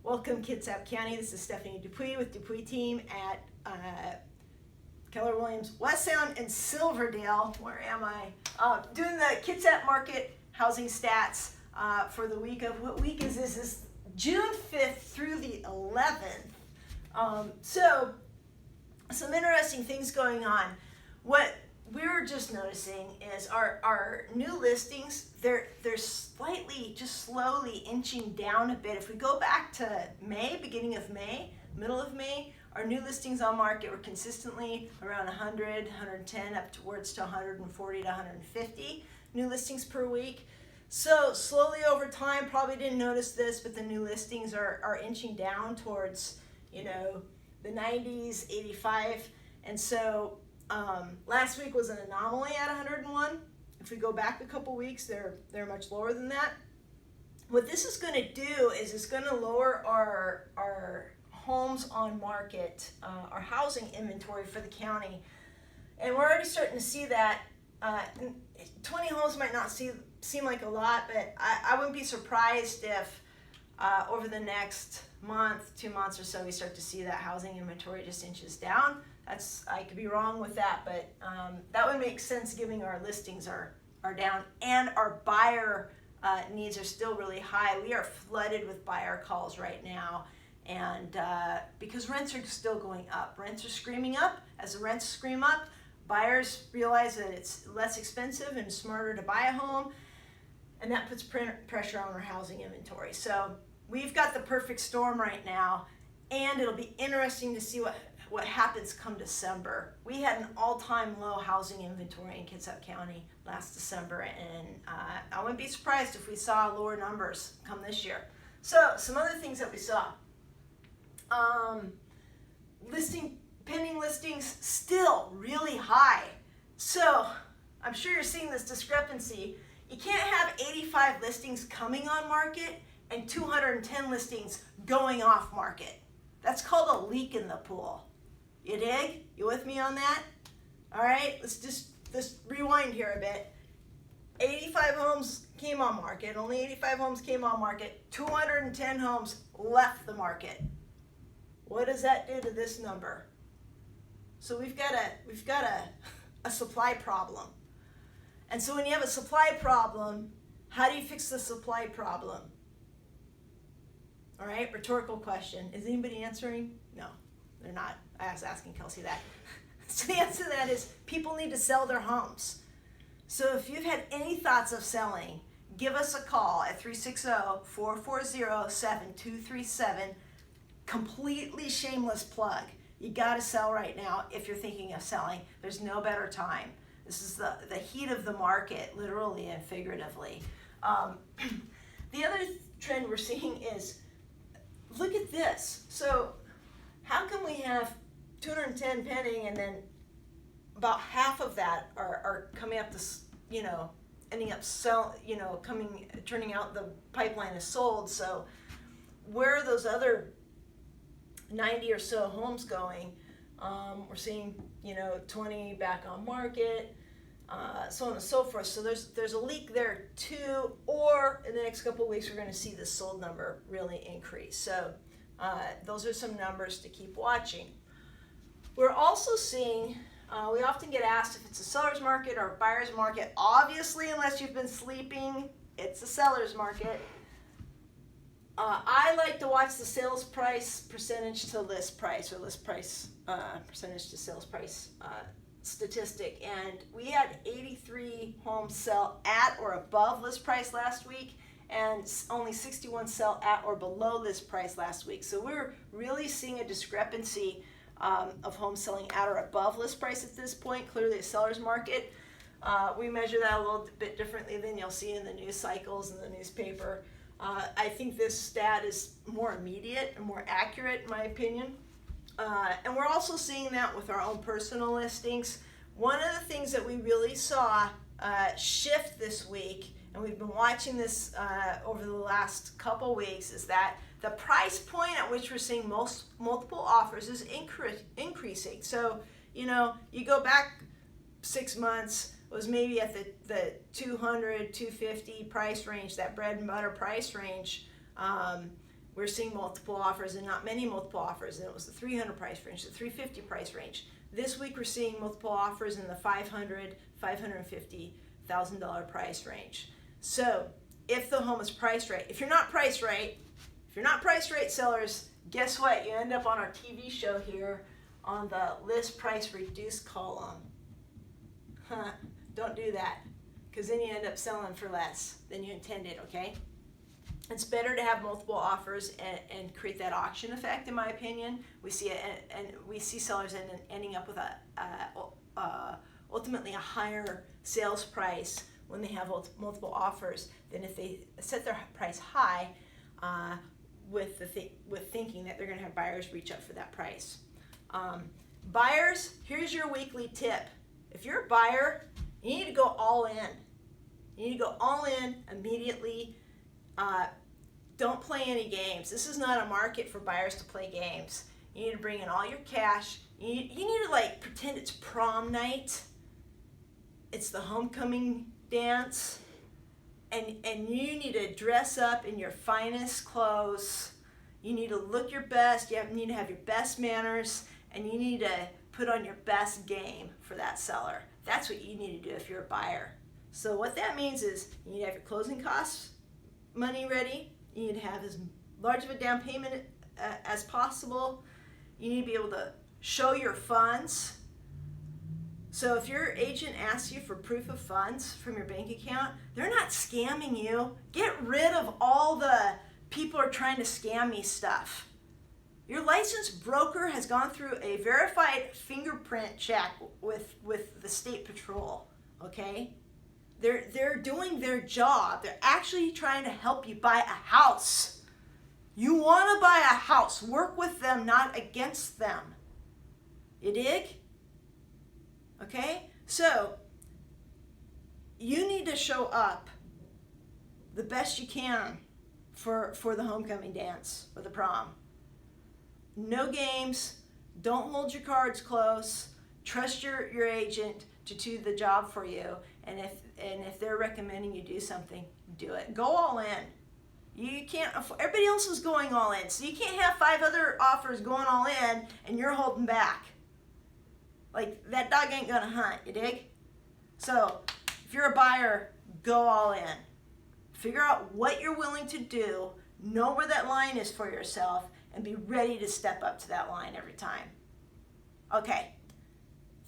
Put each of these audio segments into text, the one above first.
Welcome Kitsap County. This is Stephanie Dupuis with Dupuis team at Keller Williams, West Sound, and Silverdale. Where am I? Doing the Kitsap market housing stats for the week of, what week is this? This is June 5th through the 11th. So some interesting things going on. What we're just noticing is our new listings, they're slightly, just slowly inching down a bit. If we go back to May, beginning of May, middle of May, our new listings on market were consistently around 100, 110, up towards to 140 to 150 new listings per week. So slowly over time, probably didn't notice this, but the new listings are inching down towards, you know, the 90s, 85. And so last week was an anomaly at 101. If we go back a couple weeks, they're much lower than that. What this is going to do is it's going to lower our homes on market, our housing inventory for the county. And we're already starting to see that. 20 homes might not seem like a lot, but I wouldn't be surprised if over the next month, 2 months or so, we start to see that housing inventory just inches down. I could be wrong with that, but that would make sense given our listings are down and our buyer needs are still really high. We are flooded with buyer calls right now, and because rents are still going up. Rents are screaming up. As the rents scream up, buyers realize that it's less expensive and smarter to buy a home, and that puts pressure on our housing inventory. So we've got the perfect storm right now, and it'll be interesting to see what happens come December. We had an all-time low housing inventory in Kitsap County last December, and I wouldn't be surprised if we saw lower numbers come this year. So some other things that we saw. Pending listings still really high. So I'm sure you're seeing this discrepancy. You can't have 85 listings coming on market and 210 listings going off market. That's called a leak in the pool. You dig? You with me on that? All right, let's rewind here a bit. 85 homes came on market. Only 85 homes came on market. 210 homes left the market. What does that do to this number? So we've got a supply problem. And so when you have a supply problem, how do you fix the supply problem? All right, rhetorical question. Is anybody answering? No, they're not. I was asking Kelsey that. So the answer to that is people need to sell their homes. So if you've had any thoughts of selling, give us a call at 360-440-7237. Completely shameless plug. You got to sell right now if you're thinking of selling. There's no better time. This is the heat of the market, literally and figuratively. The other trend we're seeing is, look at this. So how come we have 210 pending and then about half of that are coming up to, ending up turning out the pipeline is sold. So where are those other 90 or so homes going? We're seeing 20 back on market, so on and so forth. So there's a leak there too, or in the next couple of weeks we're going to see the sold number really increase. So those are some numbers to keep watching. We're also seeing, we often get asked if it's a seller's market or a buyer's market. Obviously, unless you've been sleeping, it's a seller's market. I like to watch the sales price percentage to list price, or list price percentage to sales price statistic. And we had 83 homes sell at or above list price last week, and only 61 sell at or below list price last week. So we're really seeing a discrepancy of homes selling at or above list price at this point. Clearly a seller's market. We measure that a little bit differently than you'll see in the news cycles and the newspaper. I think this stat is more immediate and more accurate in my opinion. And we're also seeing that with our own personal listings. One of the things that we really saw shift this week, and we've been watching this over the last couple weeks, is that the price point at which we're seeing multiple offers is increasing. So, you go back 6 months, it was maybe at the 200, 250 price range, that bread and butter price range. we're seeing multiple offers and not many multiple offers. And it was the 300 price range, the 350 price range. This week we're seeing multiple offers in the $500,000, $550,000 price range. So if the home is priced right, if you're not priced right, sellers, guess what? You end up on our TV show here on the list price reduced column. Don't do that, because then you end up selling for less than you intended, okay? It's better to have multiple offers and create that auction effect, in my opinion. We see it, and we see sellers ending up with ultimately a higher sales price when they have multiple offers than if they set their price high with thinking that they're going to have buyers reach up for that price. Buyers, here's your weekly tip. If you're a buyer, you need to go all in. You need to go all in immediately. Don't play any games. This is not a market for buyers to play games. You need to bring in all your cash. You need to like pretend it's prom night. It's the homecoming dance. And you need to dress up in your finest clothes. You need to look your best. You need to have your best manners. And you need to put on your best game for that seller. That's what you need to do if you're a buyer. So what that means is you need to have your closing costs money ready. You need to have as large of a down payment as possible. You need to be able to show your funds. So if your agent asks you for proof of funds from your bank account, they're not scamming you. Get rid of all the people are trying to scam me stuff. Your licensed broker has gone through a verified fingerprint check with the state patrol, okay? They're doing their job. They're actually trying to help you buy a house. You want to buy a house. Work with them, not against them. You dig? Okay? So, you need to show up the best you can for the homecoming dance or the prom. No games. Don't hold your cards close. Trust your agent to do the job for you. And if they're recommending you do something, do it. Go all in. You can't afford, everybody else is going all in. So you can't have 5 other offers going all in and you're holding back. Like, that dog ain't gonna hunt, you dig? So if you're a buyer, go all in. Figure out what you're willing to do, know where that line is for yourself, and be ready to step up to that line every time. Okay,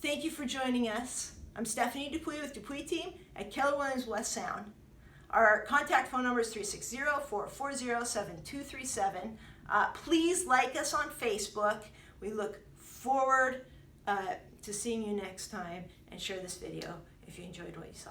thank you for joining us. I'm Stephanie Dupuis with Dupuis team at Keller Williams West Sound. Our contact phone number is 360-440-7237. Please like us on Facebook. We look forward to seeing you next time, and share this video if you enjoyed what you saw.